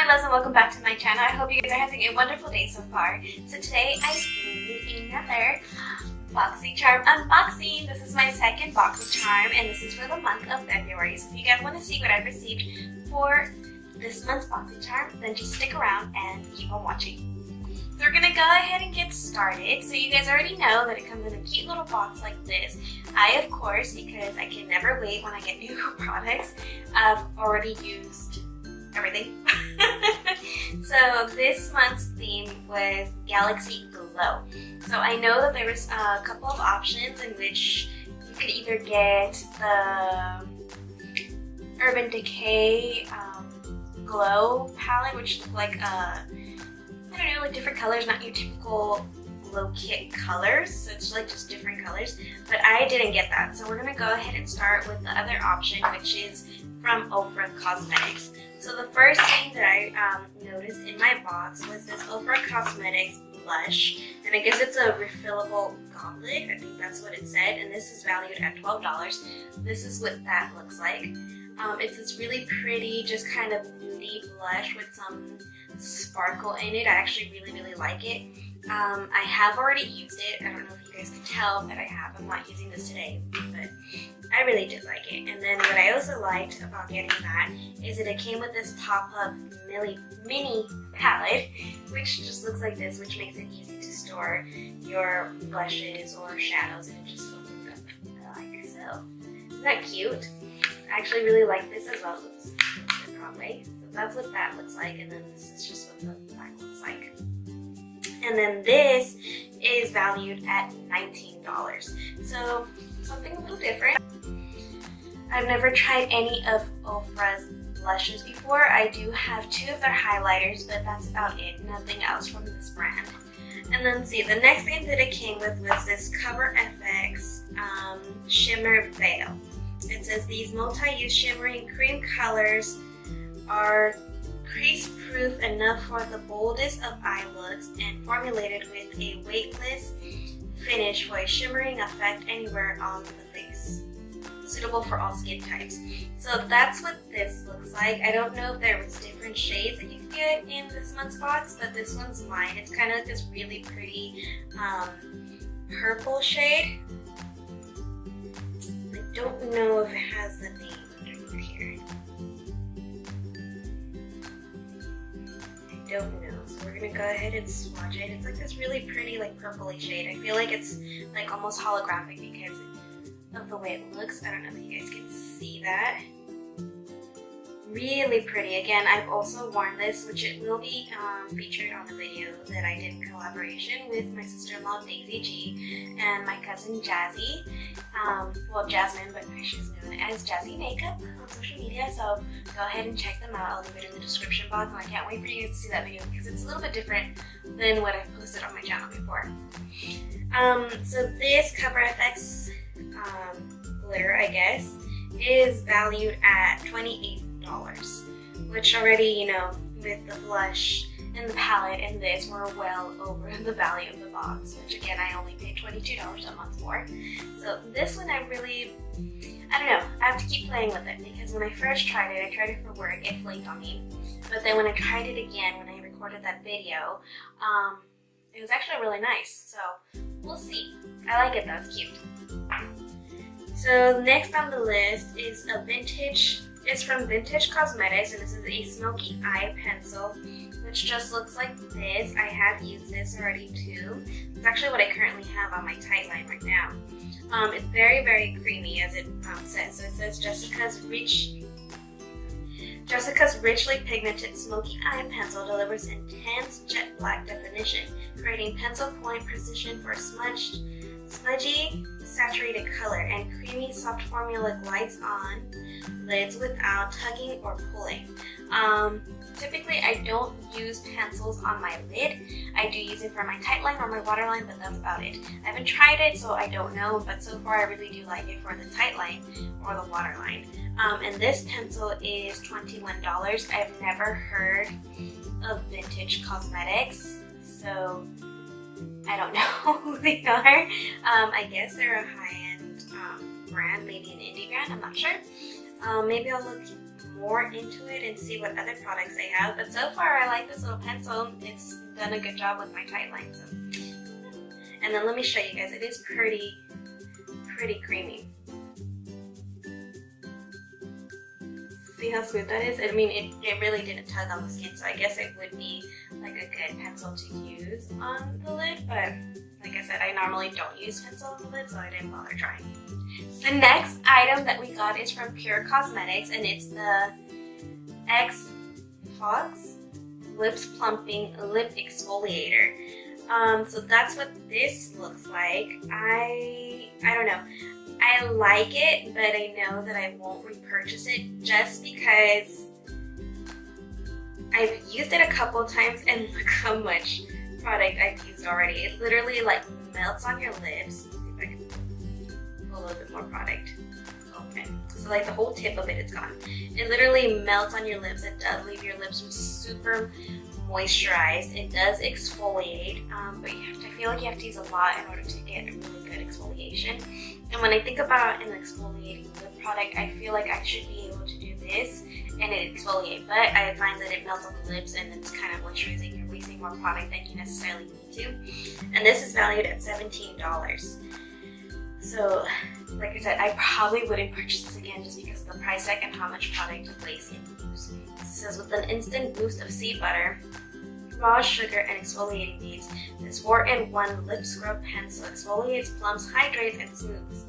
my loves, and welcome back to my channel. I hope you guys are having a wonderful day so far. So today I'm doing another Boxy charm unboxing. This is my second Boxy charm and this is for the month of February. So if you guys want to see what I've received for this month's Boxy charm, then just stick around and keep on watching. So we're going to go ahead and get started. So you guys already know that it comes in a cute little box like this. I, of course, because I can never wait when I get new products, I've already used everything. So this month's theme was Galaxy Glow. So I know that there was a couple of options in which you could either get the Urban Decay Glow palette, which looked like I don't know, like different colors, not your typical glow kit colors. So it's like just different colors. But I didn't get that. So we're gonna go ahead and start with the other option, which is from Ofra Cosmetics. So the first thing that I noticed in my box was this Ofra Cosmetics blush, and I guess it's a refillable goblet. I think that's what it said, and this is valued at $12. This is what that looks like. It's this really pretty, just kind of nudie blush with some sparkle in it. I actually really like it. I have already used it. I don't know if you guys can tell that I have. I'm not using this today, but I really did like it. And then what I also liked about getting that is that it came with this pop-up mini palette, which just looks like this, which makes it easy to store your blushes or shadows, and it just opens up like so. Isn't that cute? I actually really like this as well. Oops, the wrong way. So that's what that looks like, and then this is just what the black looks like. And then this is valued at $19. So something a little different. I've never tried any of Ofra's blushes before. I do have two of their highlighters, but that's about it. Nothing else from this brand. And then see, the next thing that it came with was this Cover FX Shimmer Veil. It says these multi-use shimmering cream colors are crease-proof enough for the boldest of eye looks and formulated with a weightless finish for a shimmering effect anywhere on the face. Suitable for all skin types. So that's what this looks like. I don't know if there was different shades that you could get in this month's box, but this one's mine. It's kind of like this really pretty purple shade. I don't know if it has the name under here. I don't know. So we're gonna go ahead and swatch it. It's like this really pretty, like purpley shade. I feel like it's like almost holographic because of the way it looks. I don't know if you guys can see that. Really pretty. Again, I've also worn this, which it will be featured on the video that I did in collaboration with my sister-in-law Deysi G and my cousin Jazi. Well, Jasmine, but she's known as Jazi Makeup on social media. So go ahead and check them out. I'll leave it in the description box, and I can't wait for you guys to see that video because it's a little bit different than what I've posted on my channel before. So this Cover FX glitter, I guess, is valued at $28, which already, you know, with the blush and the palette and this, we're well over the value of the box, which again, I only paid $22 a month for. So this one I don't know, I have to keep playing with it because when I first tried it, I tried it for work, it flaked on me. But then when I tried it again, when I recorded that video, it was actually really nice. So we'll see. I like it though, it's cute. So next on the list is it's from Vintage Cosmetics, and this is a smoky eye pencil, which just looks like this. I have used this already too. It's actually what I currently have on my tight line right now. It's very creamy, as it says. So it says Jessica's richly pigmented smoky eye pencil delivers intense jet black definition, creating pencil point precision for smudgy, saturated color, and creamy, soft formula glides on lids without tugging or pulling. Typically, I don't use pencils on my lid. I do use it for my tight line or my waterline, but that's about it. I haven't tried it, so I don't know, but so far I really do like it for the tight line or the waterline. And this pencil is $21. I've never heard of Vintage Cosmetics, so I don't know who they are. I guess they're a high-end brand, maybe an indie brand, I'm not sure. Maybe I'll look more into it and see what other products they have. But so far, I like this little pencil. It's done a good job with my tight lines. So. And then let me show you guys. It is pretty creamy. See how smooth that is? I mean, it really didn't tug on the skin, so I guess it would be like a good pencil to use on the lid, but like I said, I normally don't use pencil on the lid, so I didn't bother trying. The next item that we got is from Pure Cosmetics, and it's the X Fox Lips Plumping Lip Exfoliator. So that's what this looks like. I don't know. I like it, but I know that I won't repurchase it just because I've used it a couple of times and look how much product I've used already. It literally like melts on your lips. Let's see if I can pull a little bit more product. Okay, so like the whole tip of it is gone. It literally melts on your lips. It does leave your lips super moisturized. It does exfoliate, but I feel like you have to use a lot in order to get a really good exfoliation. And when I think about an exfoliating lip product, I feel like I should be able to do this and it exfoliate, but I find that it melts on the lips and it's kind of moisturizing. You're wasting more product than you necessarily need to. And this is valued at $17. So, like I said, I probably wouldn't purchase this again just because of the price tag and how much product Deysi use. It says with an instant boost of seed butter, raw sugar, and exfoliating beads, this 4-in-1 lip scrub pencil exfoliates, plumps, hydrates, and smooths.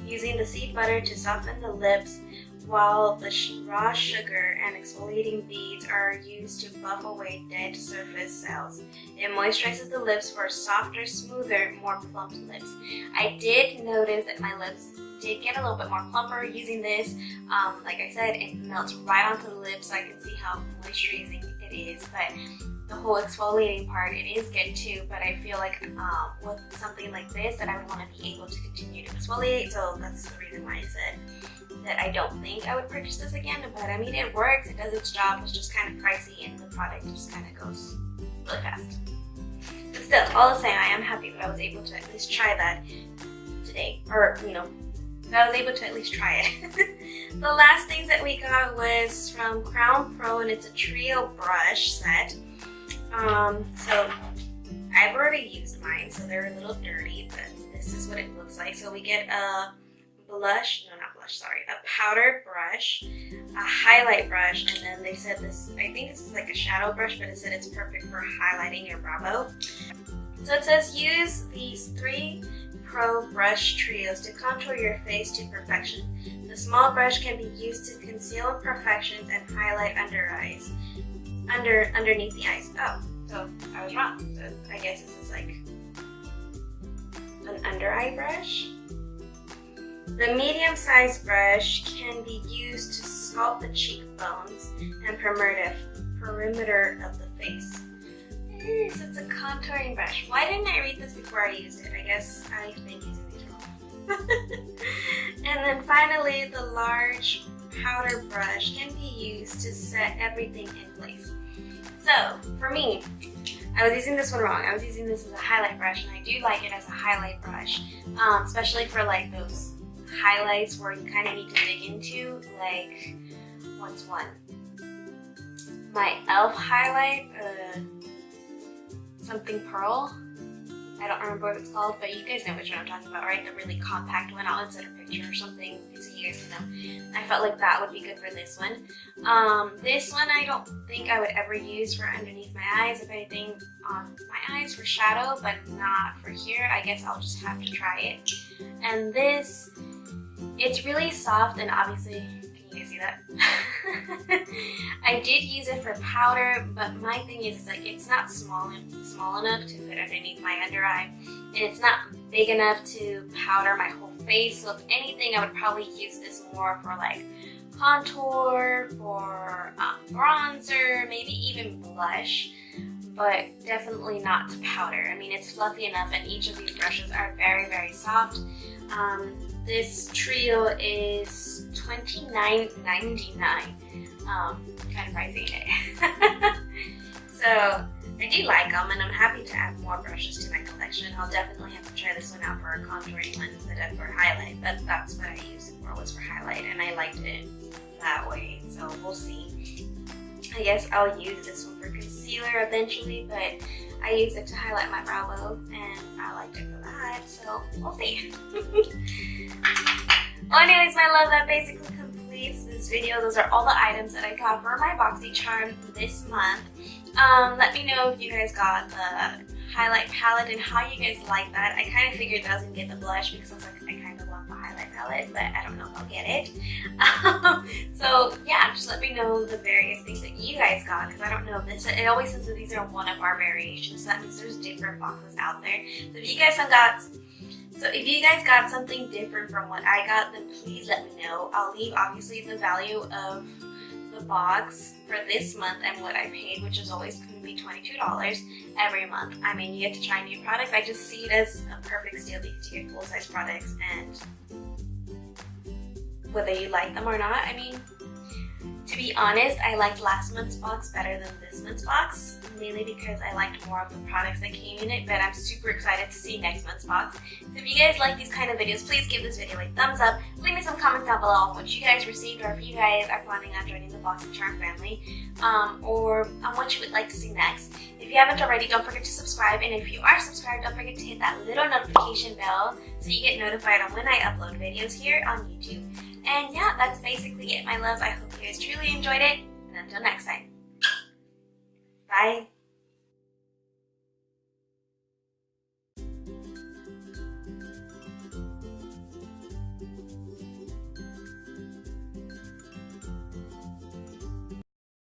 Using the seed butter to soften the lips, while the raw sugar and exfoliating beads are used to buff away dead surface cells. It moisturizes the lips for softer, smoother, more plump lips. I did notice that my lips did get a little bit more plumper using this. Like I said, it melts right onto the lips, so I can see how moisturizing it is. But the whole exfoliating part, it is good too. But I feel like with something like this, that I would want to be able to continue to exfoliate. So that's the reason why I said that I don't think I would purchase this again. But I mean, it works, it does its job. It's just kind of pricey, and the product just kind of goes really fast. But still, all the same, I am happy that I was able to at least try that today, or that I was able to at least try it. The last things that we got was from Crown Pro, and it's a trio brush set. So I've already used mine, so they're a little dirty, but this is what it looks like. So we get a a powder brush, a highlight brush, and then they said this, I think this is like a shadow brush, but it said it's perfect for highlighting your brow bone. So it says use these 3 Pro brush trios to contour your face to perfection. The small brush can be used to conceal imperfections and highlight underneath the eyes. Oh, so I was wrong. So I guess this is like an under eye brush. The medium-sized brush can be used to sculpt the cheekbones and perimeter of the face. So it's a contouring brush. Why didn't I read this before I used it? I guess I've been using these wrong. And then finally, the large powder brush can be used to set everything in place. So for me, I was using this one wrong. I was using this as a highlight brush, and I do like it as a highlight brush, especially for like those highlights where you kind of need to dig into, like what's one? My e.l.f. highlight, something pearl. I don't remember what it's called, but you guys know which one I'm talking about, right? The really compact one. I'll insert a picture or something so you guys can know. I felt like that would be good for this one. This one I don't think I would ever use for underneath my eyes. If anything, on my eyes for shadow, but not for here. I guess I'll just have to try it. And this, it's really soft, and obviously, can you guys see that? I did use it for powder, but my thing is like it's not small enough to fit underneath my under eye, and it's not big enough to powder my whole face. So if anything, I would probably use this more for like contour, for bronzer, maybe even blush, but definitely not to powder. I mean, it's fluffy enough, and each of these brushes are very, very soft. This trio is $29.99. Kind of pricey, eh? So I do like them, and I'm happy to add more brushes to my collection. I'll definitely have to try this one out for a contouring one instead of for highlight, but that's what I used it for, was for highlight, and I liked it that way, so we'll see. I guess I'll use this one for concealer eventually, but I used it to highlight my brow bone and I liked it for that, so we'll see. Well, anyways, my love, that basically completes this video. Those are all the items that I got for my Boxy charm this month. Let me know if you guys got the highlight palette and how you guys like that. I kind of figured that I was going to get the blush because I was like, I kind of want the highlight palette, but I don't know if I'll get it. So yeah, just let me know the various things that you guys got, because I don't know if this, it always says that these are one of our variations, so that means there's different boxes out there. So if you guys got something different from what I got, then please let me know. I'll leave obviously the value of the box for this month and what I paid, which is always going to be $22 every month. I mean, you get to try new products. I just see it as a perfect steal because you get full-size products, and whether you like them or not, I mean, to be honest, I liked last month's box better than this month's box, mainly because I liked more of the products that came in it, but I'm super excited to see next month's box. So if you guys like these kind of videos, please give this video a thumbs up. Leave me some comments down below on what you guys received, or if you guys are planning on joining the Boxy Charm family, or on what you would like to see next. If you haven't already, don't forget to subscribe, and if you are subscribed, don't forget to hit that little notification bell so you get notified on when I upload videos here on YouTube. And yeah, that's basically it, my loves. I hope you guys truly enjoyed it, and until next time, bye!